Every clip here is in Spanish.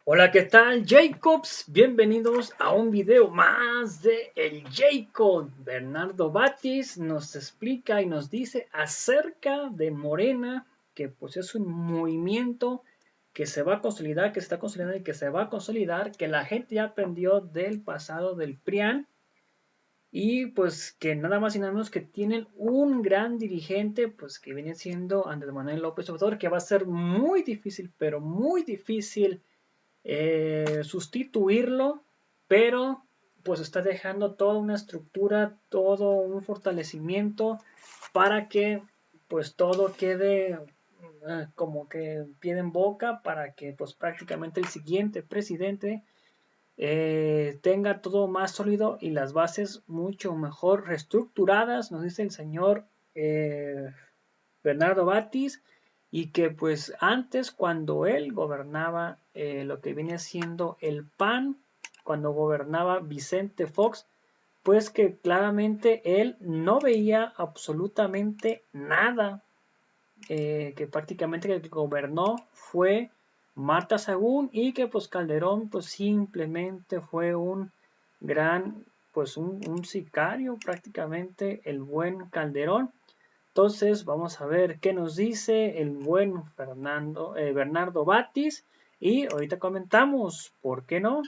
Hola, ¿qué tal, Jacobs? Bienvenidos a un video más de El Jacob. Bernardo Batis nos explica y nos dice acerca de Morena, que pues es un movimiento que se va a consolidar, que se está consolidando y que se va a consolidar, que la gente ya aprendió del pasado del PRIAN y pues que nada más y nada menos que tienen un gran dirigente, pues que viene siendo Andrés Manuel López Obrador, que va a ser muy difícil, pero muy difícil sustituirlo, pero pues está dejando toda una estructura, todo un fortalecimiento para que pues todo quede como que pie en boca para que pues prácticamente el siguiente presidente tenga todo más sólido y las bases mucho mejor reestructuradas, nos dice el señor Bernardo Batis, y que pues antes cuando él gobernaba lo que viene siendo el PAN, cuando gobernaba Vicente Fox, pues que claramente él no veía absolutamente nada, que prácticamente el que gobernó fue Marta Sagún y que pues Calderón pues simplemente fue un gran, pues un sicario prácticamente el buen Calderón. Entonces vamos a ver qué nos dice el buen Bernardo Batis y ahorita comentamos, ¿por qué no?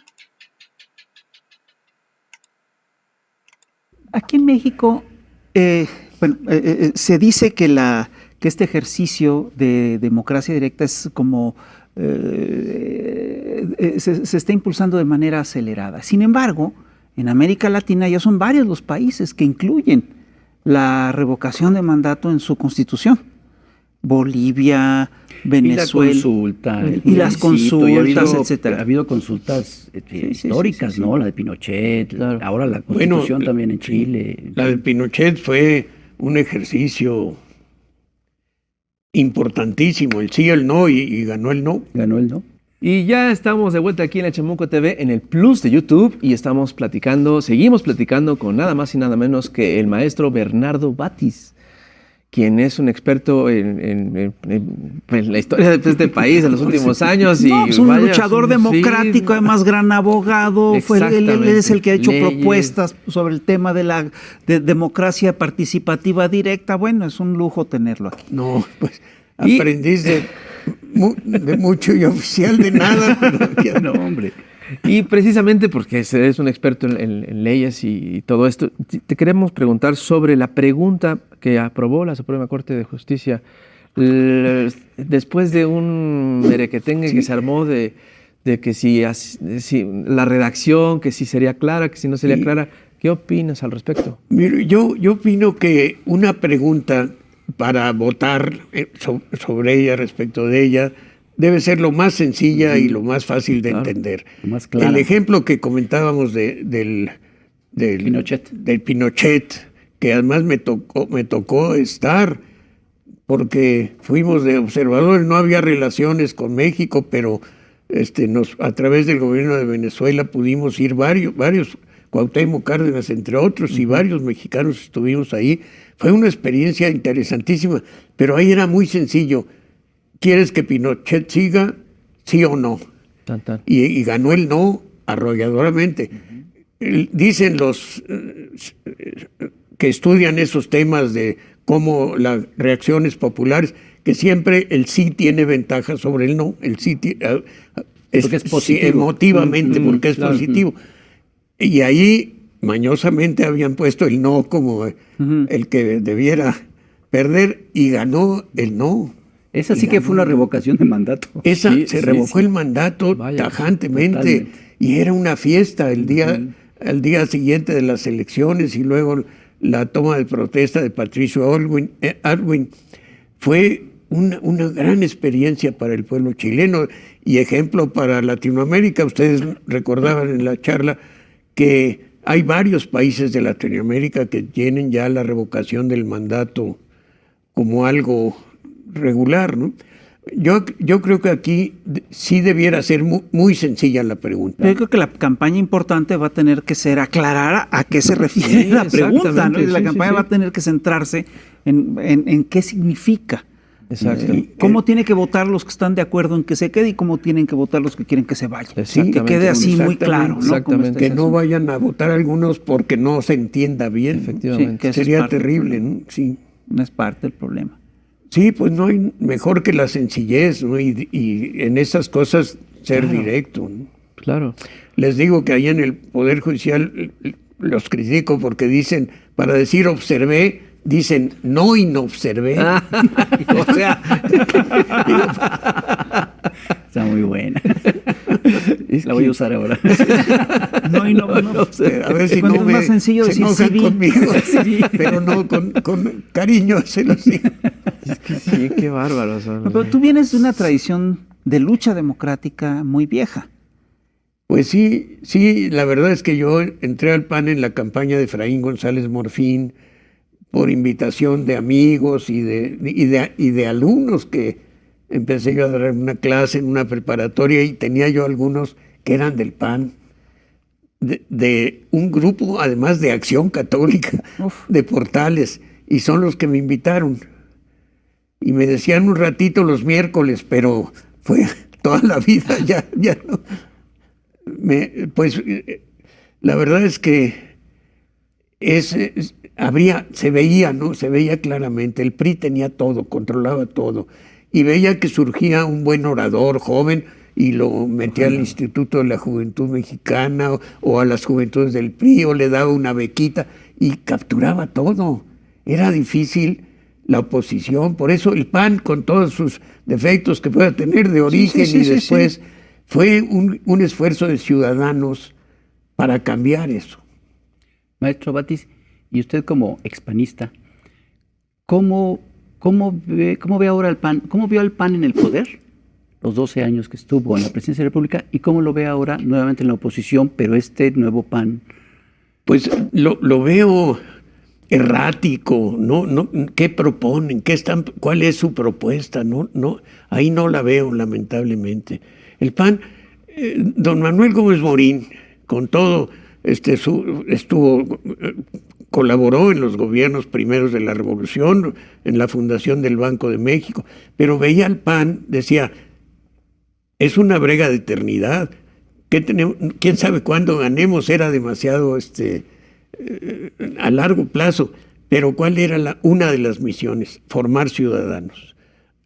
Aquí en México, se dice que este ejercicio de democracia directa es como se está impulsando de manera acelerada. Sin embargo, en América Latina ya son varios los países que incluyen la revocación de mandato en su constitución. Bolivia, Venezuela. Y las consultas, etcétera. Ha habido consultas históricas, sí. ¿No? La de Pinochet, claro. Ahora la Constitución también en Chile. La de Pinochet fue un ejercicio importantísimo, el sí y el no, y ganó el no. Ganó el no. Y ya estamos de vuelta aquí en el Chamuco TV, en el Plus de YouTube, y seguimos platicando con nada más y nada menos que el maestro Bernardo Batis, quien es un experto en la historia de este país en los últimos años. Y pues un luchador democrático, además gran abogado. Él es el que ha hecho propuestas sobre el tema de la democracia participativa directa. Bueno, es un lujo tenerlo aquí. No, pues aprendiz de mucho y oficial de nada. Pero no, hombre. Y precisamente porque eres un experto en leyes y todo esto, te queremos preguntar sobre la pregunta que aprobó la Suprema Corte de Justicia después de un merequetengue que se armó de que si la redacción, que si sería clara, que si no sería clara. ¿Qué opinas al respecto? Mire, yo opino que una pregunta para votar sobre ella, respecto de ella, debe ser lo más sencilla y lo más fácil de entender. Más clara. El ejemplo que comentábamos del Pinochet, que además me tocó estar, porque fuimos de observadores, no había relaciones con México, pero a través del gobierno de Venezuela pudimos ir varios, Cuauhtémoc Cárdenas entre otros, y varios mexicanos estuvimos ahí. Fue una experiencia interesantísima, pero ahí era muy sencillo. ¿Quieres que Pinochet siga? ¿Sí o no? Tan, tan. Y ganó el no arrolladoramente. Dicen los que estudian esos temas de cómo las reacciones populares, que siempre el sí tiene ventaja sobre el no. El sí es positivo. Emotivamente, porque es positivo. Y ahí mañosamente habían puesto el no como el que debiera perder, y ganó el no. Esa sí que fue una revocación de mandato. Se revocó el mandato tajantemente, totalmente. Y era una fiesta al día siguiente de las elecciones, y luego la toma de protesta de Patricio Aylwin. Fue una gran experiencia para el pueblo chileno y ejemplo para Latinoamérica. Ustedes recordaban en la charla que hay varios países de Latinoamérica que tienen ya la revocación del mandato como algo regular, ¿no? Yo creo que aquí sí debiera ser muy sencilla la pregunta. Yo creo que la campaña importante va a tener que ser aclarar a qué se refiere la pregunta, ¿no? La campaña va a tener que centrarse en qué significa Exacto. ¿Cómo tienen que votar los que están de acuerdo en que se quede y cómo tienen que votar los que quieren que se vaya? Sí, que quede así muy claro, ¿no? Exactamente. Que no vayan a votar algunos porque no se entienda bien. Efectivamente. Sí, sería terrible, ¿no? Sí. No es parte del problema. Sí, pues no hay mejor que la sencillez, ¿no? Y en esas cosas ser directo, ¿no? Claro. Les digo que ahí en el Poder Judicial los critico porque dicen, para decir observé, dicen no inobservé. O sea, Está muy buena. La voy a usar ahora. no. A ver si Cuando no es me más sencillo se decir enojan sí vi. conmigo, Sí. pero no con cariño se los digo. Sí, qué bárbaros son. Pero tú vienes de una tradición de lucha democrática muy vieja. Pues sí, la verdad es que yo entré al PAN en la campaña de Efraín González Morfín por invitación de amigos y de alumnos que empecé yo a dar una clase en una preparatoria y tenía yo algunos que eran del PAN, de un grupo además de Acción Católica, de Portales, y son los que me invitaron. Y me decían un ratito los miércoles, pero fue toda la vida, ya no. Pues la verdad es que se veía, ¿no? Se veía claramente, el PRI tenía todo, controlaba todo, y veía que surgía un buen orador joven y lo metía al Instituto de la Juventud Mexicana o a las juventudes del PRI o le daba una bequita y capturaba todo. Era difícil la oposición, por eso el PAN, con todos sus defectos que pueda tener de origen y después, fue un esfuerzo de ciudadanos para cambiar eso. Maestro Batis, y usted como expanista, ¿cómo ve ahora el PAN? ¿Cómo vio al PAN en el poder los 12 años que estuvo en la presidencia de la República y cómo lo ve ahora nuevamente en la oposición, pero este nuevo PAN? Pues lo veo errático, ¿no? ¿Qué proponen? ¿Cuál es su propuesta? No, ahí no la veo, lamentablemente. El PAN, don Manuel Gómez Morín, con todo, colaboró en los gobiernos primeros de la Revolución, en la fundación del Banco de México, pero veía al PAN, decía, es una brega de eternidad, ¿quién sabe cuándo ganemos? Era demasiado a largo plazo, pero ¿cuál era una de las misiones? Formar ciudadanos,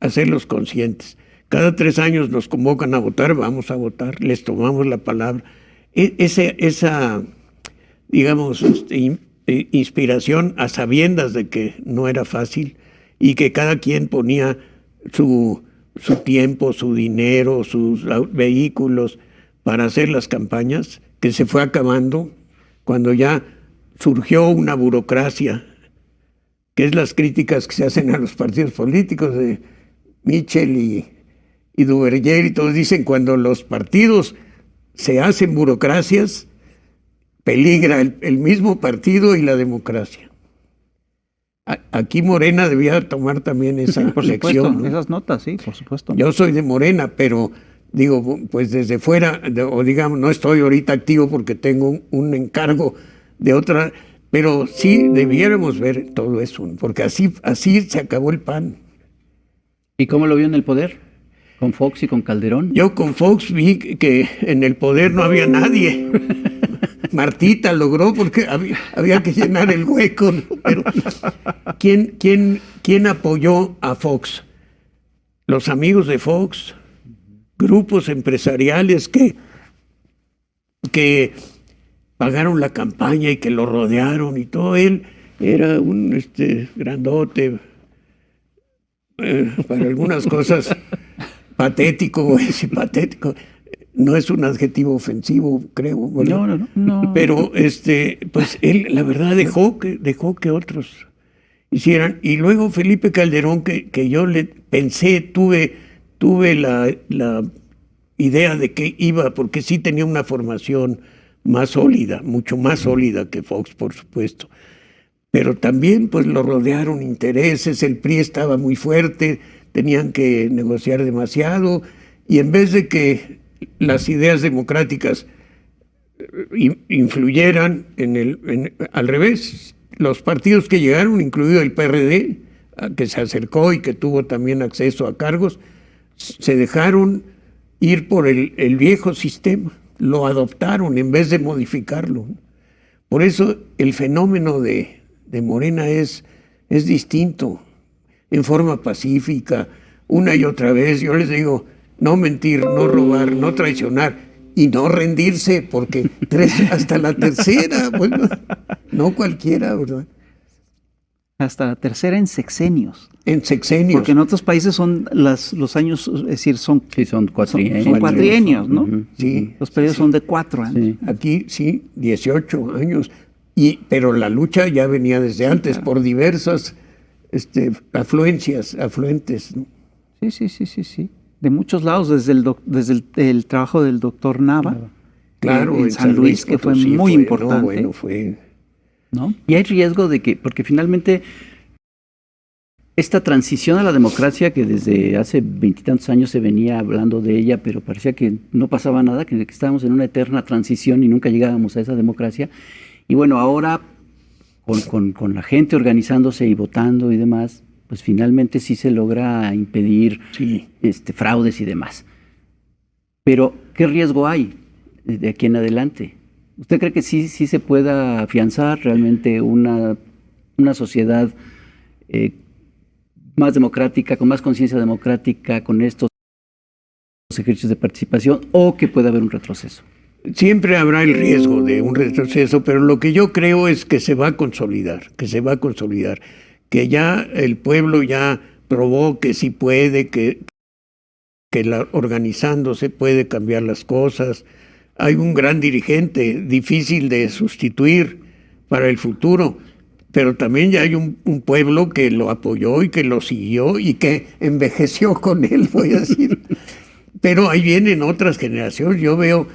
hacerlos conscientes. Cada 3 años nos convocan a votar, vamos a votar, les tomamos la palabra. Esa digamos, inspiración a sabiendas de que no era fácil y que cada quien ponía su tiempo, su dinero, sus vehículos para hacer las campañas, que se fue acabando cuando ya surgió una burocracia, que es las críticas que se hacen a los partidos políticos de Mitchell y Duverger, y todos dicen cuando los partidos se hacen burocracias, peligra el mismo partido y la democracia. Aquí Morena debía tomar también esa lección, ¿no? Esas notas, sí, por supuesto. Yo soy de Morena, pero digo, pues desde fuera, o digamos, no estoy ahorita activo porque tengo un encargo de otra, pero sí debiéramos ver todo eso, porque así se acabó el PAN. ¿Y cómo lo vio en el poder? ¿Con Fox y con Calderón? Yo con Fox vi que en el poder no había nadie. Martita logró porque había que llenar el hueco, ¿no? Pero ¿quién apoyó a Fox? Los amigos de Fox, grupos empresariales que pagaron la campaña y que lo rodearon y todo. Él era un grandote, para algunas cosas patético, no es un adjetivo ofensivo, creo. No. Pero pues él, la verdad, dejó que otros hicieran. Y luego Felipe Calderón, que yo le pensé, tuve la idea de que iba, porque sí tenía una formación más sólida, mucho más sólida que Fox, por supuesto. Pero también pues lo rodearon intereses, el PRI estaba muy fuerte, tenían que negociar demasiado, y en vez de que las ideas democráticas influyeran al revés, los partidos que llegaron, incluido el PRD, que se acercó y que tuvo también acceso a cargos, se dejaron ir por el viejo sistema, lo adoptaron en vez de modificarlo. Por eso el fenómeno de Morena es distinto, en forma pacífica, una y otra vez. Yo les digo, no mentir, no robar, no traicionar y no rendirse, porque hasta la tercera, bueno, no cualquiera, ¿verdad? Hasta la tercera en sexenios. En sexenios. Porque en otros países son los años, es decir, son cuatrienios. Son cuatrienios, ¿no? Sí. Los periodos son de 4 años. Sí. Aquí sí, 18 años. Pero la lucha ya venía desde antes, por diversas afluentes, ¿no? Sí. De muchos lados, desde el trabajo del doctor Nava, Claro, en San Luis, que fue muy importante. No, bueno, fue... ¿No? Y hay riesgo de que, porque finalmente esta transición a la democracia, que desde hace 20 y tantos años se venía hablando de ella, pero parecía que no pasaba nada, que estábamos en una eterna transición y nunca llegábamos a esa democracia. Y bueno, ahora con la gente organizándose y votando y demás, pues finalmente sí se logra impedir fraudes y demás. Pero, ¿qué riesgo hay de aquí en adelante? ¿Usted cree que sí se pueda afianzar realmente una sociedad más democrática, con más conciencia democrática, con estos ejercicios de participación, o que pueda haber un retroceso? Siempre habrá el riesgo de un retroceso, pero lo que yo creo es que se va a consolidar, que ya el pueblo ya probó que sí puede, que organizándose puede cambiar las cosas. Hay un gran dirigente, difícil de sustituir para el futuro, pero también ya hay un pueblo que lo apoyó y que lo siguió y que envejeció con él, voy a decir. Pero ahí vienen otras generaciones. Yo veo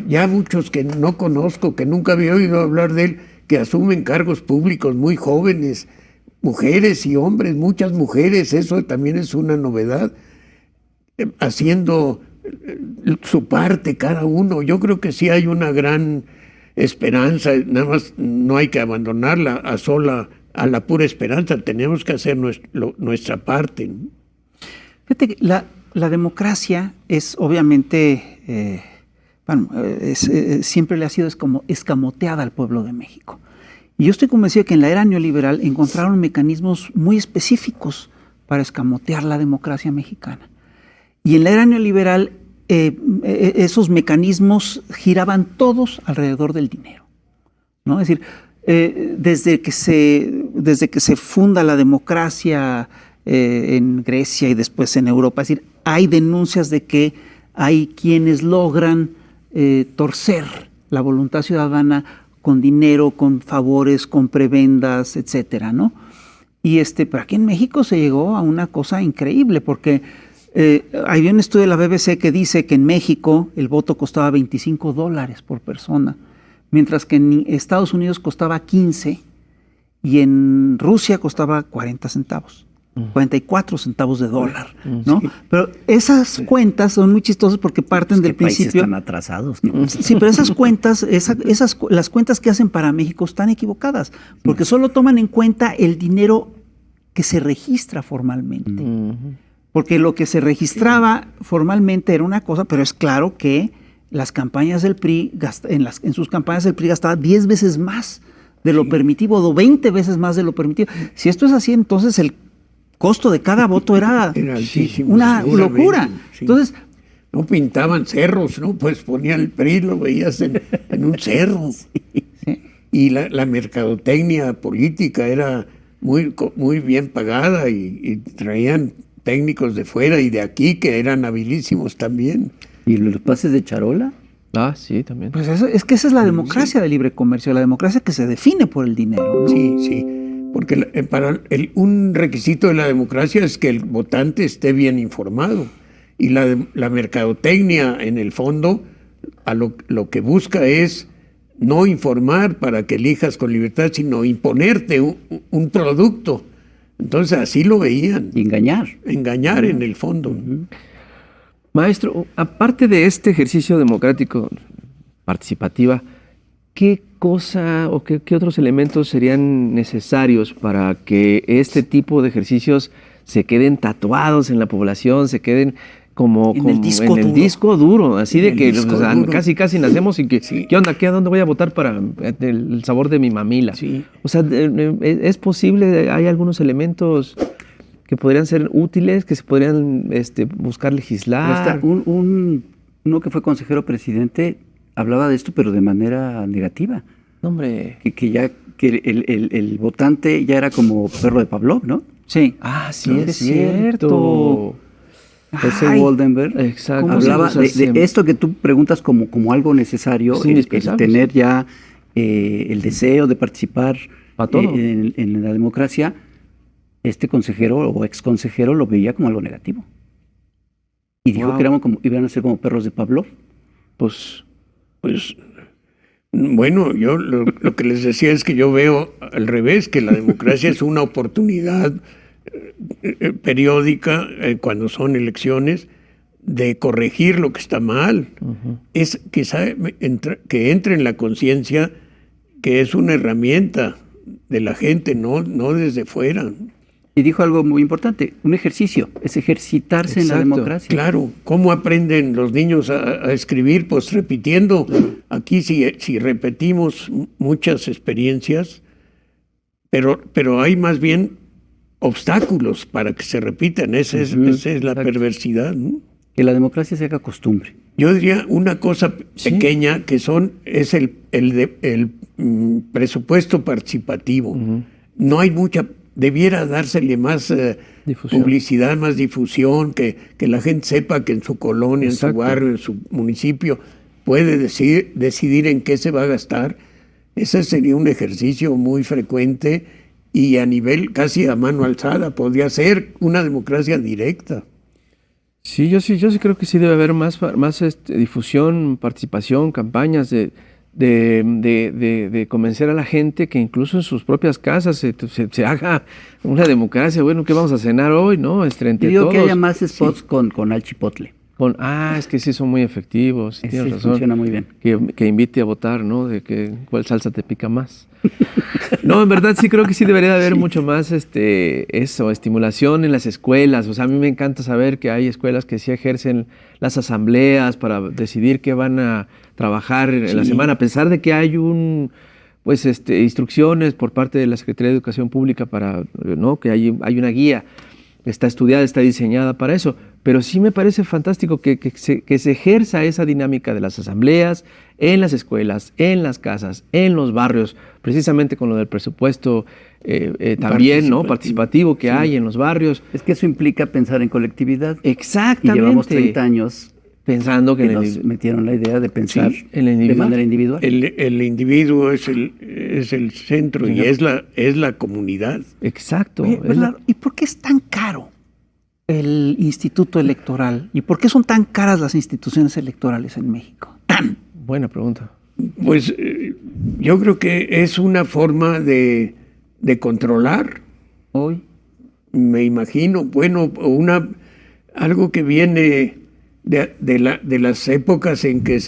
ya muchos que no conozco, que nunca había oído hablar de él, que asumen cargos públicos muy jóvenes, mujeres y hombres, muchas mujeres, eso también es una novedad, haciendo su parte cada uno. Yo creo que sí hay una gran esperanza, nada más no hay que abandonarla a la pura esperanza, tenemos que hacer nuestra parte, ¿no? Fíjate que la democracia es obviamente, siempre le ha sido escamoteada al pueblo de México. Y yo estoy convencido que en la era neoliberal encontraron mecanismos muy específicos para escamotear la democracia mexicana. Y en la era neoliberal esos mecanismos giraban todos alrededor del dinero, ¿no? Es decir, desde que se funda la democracia en Grecia y después en Europa, es decir, hay denuncias de que hay quienes logran torcer la voluntad ciudadana con dinero, con favores, con prebendas, etcétera, ¿no? Y pero aquí en México se llegó a una cosa increíble, porque hay un estudio de la BBC que dice que en México el voto costaba $25 por persona, mientras que en Estados Unidos costaba 15 y en Rusia costaba 40 centavos. 44 centavos de dólar, ¿no? Sí. Pero esas cuentas son muy chistosas porque parten del principio. Están atrasados, ¿no? Sí, pero esas cuentas, las cuentas que hacen para México están equivocadas, porque solo toman en cuenta el dinero que se registra formalmente. Porque lo que se registraba formalmente era una cosa, pero es claro que las campañas del PRI, en sus campañas del PRI gastaba 10 veces más de lo permitido, o 20 veces más de lo permitido. Si esto es así, entonces el costo de cada voto era altísimo, una locura. Sí. Entonces, no pintaban cerros, ¿no? Pues ponían el PRI, lo veías en un cerro. Sí. Y la mercadotecnia política era muy bien pagada y traían técnicos de fuera y de aquí que eran habilísimos también. ¿Y los pases de charola? Ah, sí, también. Pues es que esa es la democracia de libre comercio, la democracia que se define por el dinero, ¿no? Sí. Porque un requisito de la democracia es que el votante esté bien informado. Y la mercadotecnia, en el fondo, lo que busca es no informar para que elijas con libertad, sino imponerte un producto. Entonces así lo veían. Engañar en el fondo. Maestro, aparte de este ejercicio democrático participativa, ¿qué cosa o qué otros elementos serían necesarios para que este tipo de ejercicios se queden tatuados en la población, se queden como En el disco en el duro. disco duro, así En de el que disco o sea, duro. casi nacemos y que, Sí. ¿qué onda? ¿A dónde voy a votar para el sabor de mi mamila? Sí. O sea, es posible, hay algunos elementos que podrían ser útiles, que se podrían buscar Pero legislar. está uno que fue consejero presidente hablaba de esto, pero de manera negativa. No, hombre. Que el votante ya era como perro de Pavlov, ¿no? Sí. Ah, sí, No, es es cierto. cierto. Ese Ay, Waldenberg exacto. hablaba Sí, o sea, de esto que tú preguntas como algo necesario, Es el indispensable, tener ya el deseo de participar Pa' todo. en la democracia. Este consejero o ex consejero lo veía como algo negativo. Y dijo Wow. que iban a ser como perros de Pavlov. Pues, Pues bueno, yo lo que les decía es que yo veo al revés, que la democracia es una oportunidad periódica cuando son elecciones de corregir lo que está mal. Es que entre en la conciencia que es una herramienta de la gente, no desde fuera. Y dijo algo muy importante, un ejercicio, es ejercitarse en la Exacto. democracia. Claro, ¿cómo aprenden los niños a escribir? Pues repitiendo. Aquí si repetimos muchas experiencias, pero hay más bien obstáculos para que se repitan. Esa es la Exacto. perversidad, ¿no? Que la democracia se haga costumbre. Yo diría una cosa pequeña que es el presupuesto participativo. No hay debiera dársele más Difusión. publicidad, más difusión, que la gente sepa que en su colonia, en Exacto. su barrio, en su municipio puede decidir en qué se va a gastar. Ese sería un ejercicio muy frecuente y a nivel casi a mano alzada. Podría ser una democracia directa. sí, yo sí creo que sí debe haber más difusión, participación, campañas de convencer a la gente que incluso en sus propias casas se haga una democracia. Bueno, ¿qué vamos a cenar hoy? ¿No? Yo Entre digo todos. que haya más spots con al chipotle. Es que sí son muy efectivos. Sí, Ese tienes razón. funciona muy bien. Que invite a votar, ¿no? De que cuál salsa te pica más. No, en verdad sí creo que sí debería de haber mucho más estimulación en las escuelas. O sea, a mí me encanta saber que hay escuelas que sí ejercen las asambleas para decidir qué van a trabajar en la semana, a pesar de que hay instrucciones por parte de la Secretaría de Educación Pública para, ¿no? Que hay una guía, está estudiada, está diseñada para eso. Pero sí me parece fantástico que se ejerza esa dinámica de las asambleas en las escuelas, en las casas, en los barrios, precisamente con lo del presupuesto también, ¿no? Participativo que hay en los barrios. Es que eso implica pensar en colectividad. Exactamente. Y llevamos 30 años pensando que nos metieron la idea de pensar en el de individual. manera individual. El individuo es el centro y es la comunidad. Exacto. Oye, Bernardo, ¿y por qué es tan caro el instituto electoral? ¿Y por qué son tan caras las instituciones electorales en México? Buena pregunta. Pues yo creo que es una forma de controlar, Hoy, me imagino, bueno, algo que viene de las épocas en que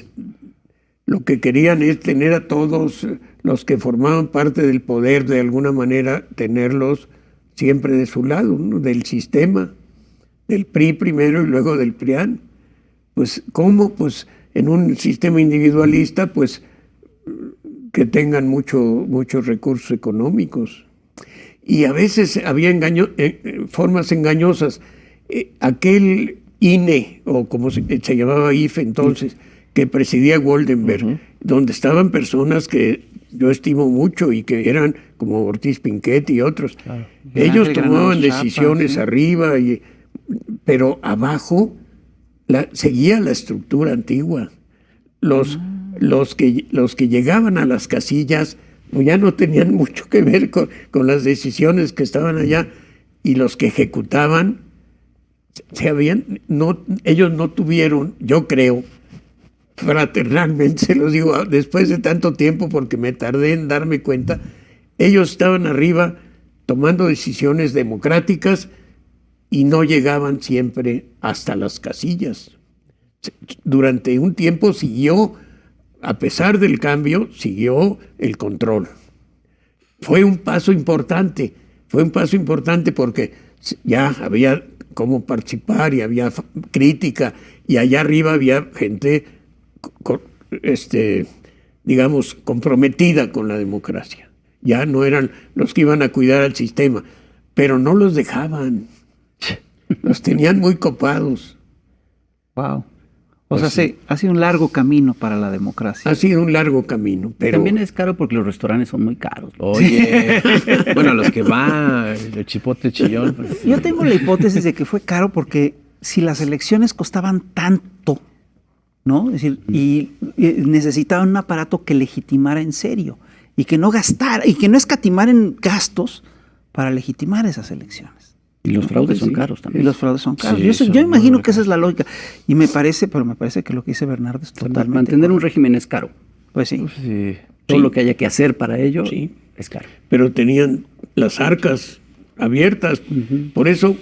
lo que querían es tener a todos los que formaban parte del poder, de alguna manera, tenerlos siempre de su lado, ¿no? Del sistema, del PRI primero y luego del PRIAN. Pues, ¿cómo? Pues en un sistema individualista, pues que tengan muchos recursos económicos. Y a veces había formas engañosas. Aquel INE, o como se llamaba IFE entonces, que presidía Waldenberg, donde estaban personas que yo estimo mucho y que eran como Ortiz Pinquet y otros. Claro. Ellos Ángel tomaban Granados decisiones Chapa, arriba, pero abajo seguía la estructura antigua. Los que llegaban a las casillas pues ya no tenían mucho que ver con las decisiones que estaban allá, y los que ejecutaban ellos no tuvieron, yo creo, fraternalmente se los digo después de tanto tiempo porque me tardé en darme cuenta, ellos estaban arriba tomando decisiones democráticas y no llegaban siempre hasta las casillas. Durante un tiempo siguió a pesar del cambio, siguió el control. Fue un paso importante porque ya había cómo participar y había crítica, y allá arriba había gente, digamos, comprometida con la democracia. Ya no eran los que iban a cuidar al sistema, pero no los dejaban. Los tenían muy copados. Wow. O sea, ha sido un largo camino para la democracia. Ha sido un largo camino, pero... También es caro porque los restaurantes son muy caros. Oye, bueno, los que va, el chipotle chillón. Pues, Yo tengo la hipótesis de que fue caro porque si las elecciones costaban tanto, ¿no? Es decir, y necesitaban un aparato que legitimara en serio y que no gastara y que no escatimara en gastos para legitimar esas elecciones. Y los fraudes son caros también. Y los fraudes son caros. Sí, Yo imagino que esa es la lógica. Y me parece que lo que dice Bernardo es totalmente Mantener un régimen es caro. Pues sí. sí. Todo lo que haya que hacer para ello es caro. Pero tenían las arcas abiertas. Por eso,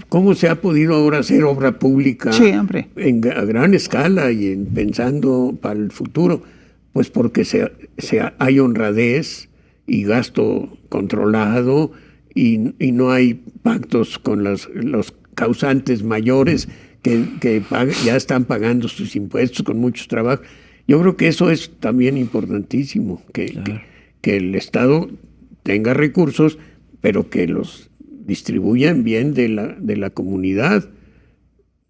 ¿cómo se ha podido ahora hacer obra pública hombre. A gran escala y pensando para el futuro? Pues porque hay honradez y gasto controlado y no hay pactos con los causantes mayores que ya están pagando sus impuestos con mucho trabajo. Yo creo que eso es también importantísimo, que el Estado tenga recursos, pero que los distribuya en bien de la comunidad,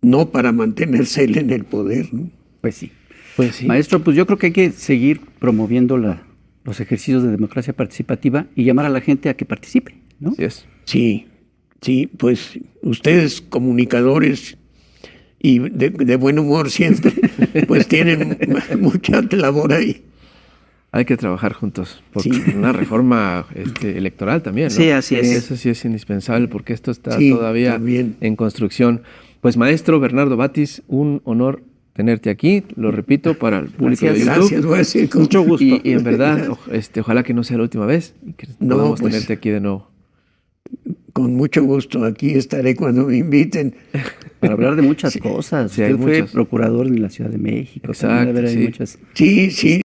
no para mantenerse él en el poder, ¿no? Pues sí. Maestro, pues yo creo que hay que seguir promoviendo los ejercicios de democracia participativa y llamar a la gente a que participe, ¿no? Así es. Sí, pues ustedes comunicadores y de buen humor siempre, pues tienen mucha labor ahí. Hay que trabajar juntos por una reforma electoral también, ¿no? Sí, así es. Eso sí es indispensable porque esto está Sí, todavía también. en construcción. Pues maestro Bernardo Batis, un honor tenerte aquí, lo repito, para el público de YouTube. Gracias, voy a decir con Mucho gusto. Y en verdad, ojalá que no sea la última vez y que podamos pues, tenerte aquí de nuevo. Con mucho gusto, aquí estaré cuando me inviten. Para hablar de muchas cosas. Sí, hay Usted fue muchas. procurador en la Ciudad de México. Exacto, Hay sí. muchas... Sí,